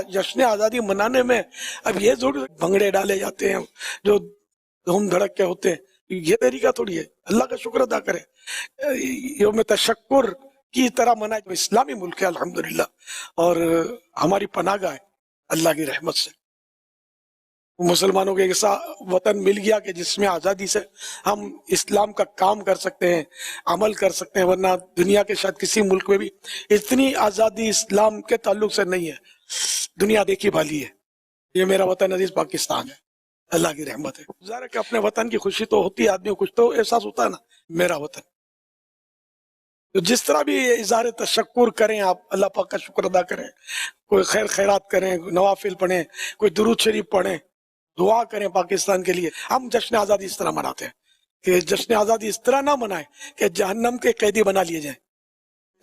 جشن آزادی منانے میں اب یہ ضرور بھنگڑے ڈالے جاتے ہیں جو دھوم دھڑک کے ہوتے ہیں، یہ طریقہ تھوڑی ہے. اللہ کا شکر ادا کرے، یوم تشکر کی طرح منائے. اسلامی ملک ہے الحمدللہ، اور ہماری پناہ گاہ ہے اللہ کی رحمت سے. مسلمانوں کو ایک ایسا وطن مل گیا کہ جس میں آزادی سے ہم اسلام کا کام کر سکتے ہیں، عمل کر سکتے ہیں. ورنہ دنیا کے شاید کسی ملک میں بھی اتنی آزادی اسلام کے تعلق سے نہیں ہے. دنیا دیکھی بھالی ہے. یہ میرا وطن عزیز پاکستان ہے، اللہ کی رحمت ہے. ظاہر ہے کہ اپنے وطن کی خوشی تو ہوتی ہے، آدمی کو کچھ تو احساس ہوتا ہے نا، میرا وطن. تو جس طرح بھی اظہار تشکر کریں، آپ اللہ پاک کا شکر ادا کریں، کوئی خیر خیرات کریں، نوافل پڑھیں، کوئی درود شریف پڑھیں، دعا کریں پاکستان کے لیے. ہم جشن آزادی اس طرح مناتے ہیں کہ جشن آزادی اس طرح نہ منائیں کہ جہنم کے قیدی بنا لیے جائیں.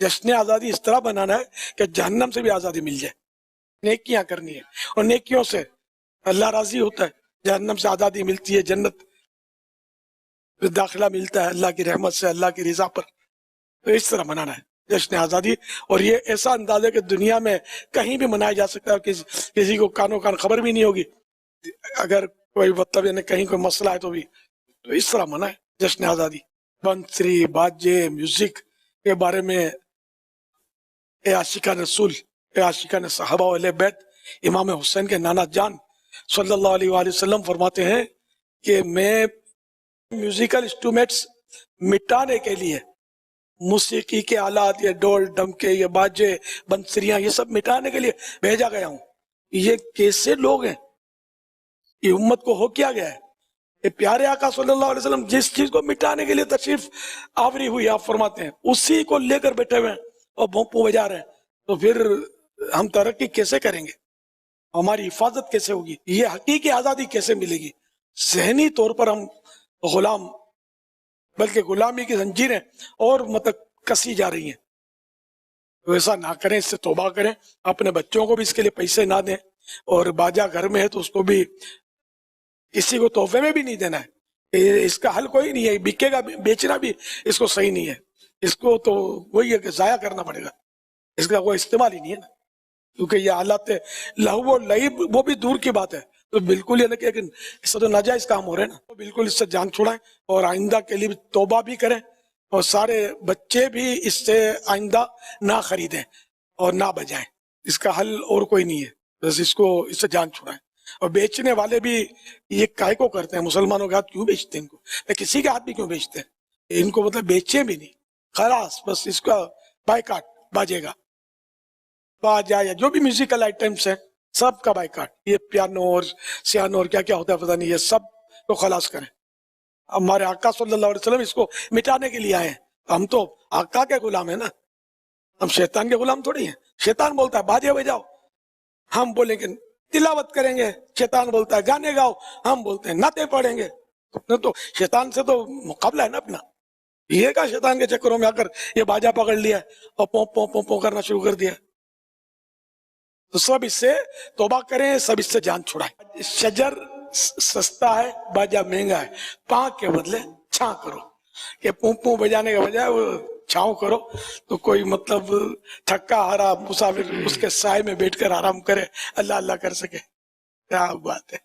جشن آزادی اس طرح بنانا ہے کہ جہنم سے بھی آزادی مل جائے. نیکیاں کرنی ہے، اور نیکیوں سے اللہ راضی ہوتا ہے. جہنم سے آزادی ملتی ہے، جنت داخلہ ملتا ہے اللہ کی رحمت سے، اللہ کی رضا پر. تو اس طرح منانا ہے جشن آزادی. اور یہ ایسا انداز ہے کہ دنیا میں کہیں بھی منایا جا سکتا ہے، کسی کو کانوں کان خبر بھی نہیں ہوگی. اگر کوئی مطلب یعنی کہیں کوئی مسئلہ ہے تو بھی تو اس طرح منائے جشن آزادی. بنسری، باجے، میوزک کے بارے میں اے عاشقان رسول، اے عاشقان صحابہ و اہل بیت، امام حسین کے نانا جان صلی اللہ علیہ وآلہ وسلم فرماتے ہیں کہ میں میوزیکل انسٹرومنٹس مٹانے کے لیے، موسیقی کے آلات، یہ ڈول ڈمکے، یہ باجے، بنسریاں، یہ سب مٹانے کے لیے بھیجا گیا ہوں. یہ کیسے لوگ ہیں؟ یہ امت کو ہو کیا گیا ہے؟ یہ پیارے آقا صلی اللہ علیہ وسلم جس چیز کو مٹانے کے لیے تشریف آوری ہوئی، آپ فرماتے ہیں اسی کو لے کر بیٹھے ہوئے ہیں اور بھونپوں بجا رہے ہیں. تو پھر ہم ترقی کیسے کریں گے؟ ہماری حفاظت کیسے ہوگی؟ یہ حقیقی آزادی کیسے ملے گی؟ ذہنی طور پر ہم غلام، بلکہ غلامی کی زنجیریں اور مطلب کسی جا رہی ہیں. تو ایسا نہ کریں، اس سے توبہ کریں. اپنے بچوں کو بھی اس کے لیے پیسے نہ دیں، اور باجا گھر میں ہے تو اس کو بھی کسی کو تحفے میں بھی نہیں دینا ہے. اس کا حل کوئی نہیں ہے. بکے گا، بیچنا بھی اس کو صحیح نہیں ہے. اس کو تو وہی ہے کہ ضائع کرنا پڑے گا، اس کا کوئی استعمال ہی نہیں ہے نا. کیونکہ یہ حالات لہو و لعب وہ بھی دور کی بات ہے. تو بالکل یہ نا کہ اس سے تو ناجائز کام ہو رہے ہیں نا. تو بالکل اس سے جان چھڑائیں، اور آئندہ کے لیے بھی توبہ بھی کریں، اور سارے بچے بھی اس سے آئندہ نہ خریدیں اور نہ بجائیں. اس کا حل اور کوئی نہیں ہے، بس اس سے جان چھڑائیں. اور بیچنے والے بھی یہ کائے کو کرتے ہیں؟ مسلمانوں کے ہاتھ کیوں بیچتے ہیں ان کو؟ کسی کے ہاتھ بھی کیوں بیچتے ہیں؟ ان کو مطلب بیچیں بھی نہیں، خلاص بس اس کا بائیکاٹ. باجے گا، باجا یا جو بھی میوزیکل آئٹمس ہیں سب کا بائیکاٹ. یہ پیانو اور سیانو اور کیا کیا ہوتا ہے پتہ نہیں، یہ سب کو خلاص کریں. ہمارے آقا صلی اللہ علیہ وسلم اس کو مٹانے کے لیے آئے ہیں. ہم تو آقا کے غلام ہیں نا، ہم شیطان کے غلام تھوڑی ہیں. شیطان بولتا ہے باجے بجاؤ، ہم بولیں گے تلاوت کریں گے. شیطان بولتا ہے گانے گاؤ، ہم بولتے ہیں نعتیں پڑھیں گے. تو شیطان سے تو مقابلہ ہے نا اپنا. یہ کا شیطان کے چکروں میں آ کر یہ باجا پکڑ لیا اور پوں پوں پوں پوں کرنا شروع کر دیا. تو سب اس سے توبہ کریں، سب اس سے جان چھڑائیں. شجر سستا ہے، باجا مہنگا ہے. پاں کے بدلے چھاں کرو، کہ پوں پوں بجانے کے بجائے وہ چھاؤں کرو. تو کوئی مطلب تھکا ہارا مسافر اس کے سائے میں بیٹھ کر آرام کرے، اللہ اللہ کر سکے. کیا بات ہے.